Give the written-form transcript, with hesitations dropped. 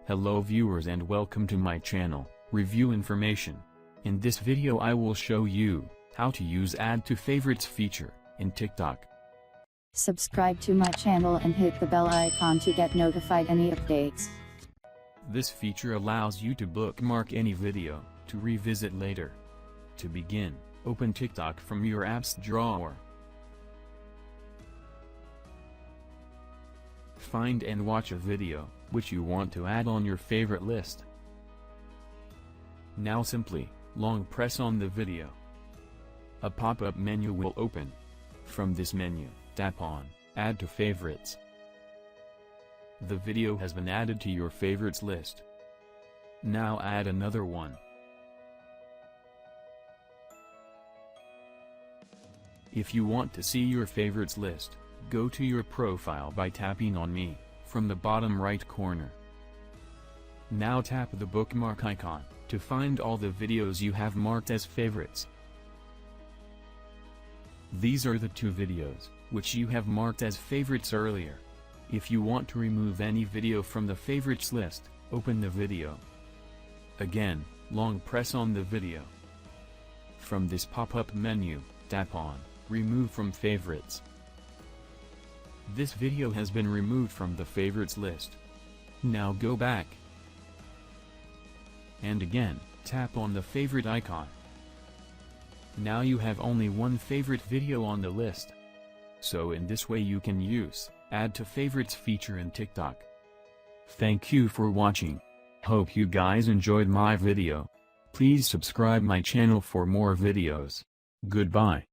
Hello viewers and welcome to my channel, Review Information. In this video I will show you how to use Add to Favorites feature in TikTok. Subscribe to my channel and hit the bell icon to get notified any updates. This feature allows you to bookmark any video to revisit later. To begin, open TikTok from your apps drawer. Find and watch a video which you want to add on your favorite list. Now simply long press on the video. A pop-up menu will open. From this menu, tap on Add to Favorites. The video has been added to your favorites list. Now add another one. If you want to see your favorites list, go to your profile by tapping on Me from the bottom right corner. Now tap the bookmark icon to find all the videos you have marked as favorites. These are the 2 videos which you have marked as favorites earlier. If you want to remove any video from the favorites list, open the video. Again, long press on the video. From this pop-up menu, tap on Remove from Favorites. This video has been removed from the favorites list. Now go back. And again, tap on the favorite icon. Now you have only one favorite video on the list. So in this way you can use Add to Favorites feature in TikTok. Thank you for watching. Hope you guys enjoyed my video. Please subscribe my channel for more videos. Goodbye.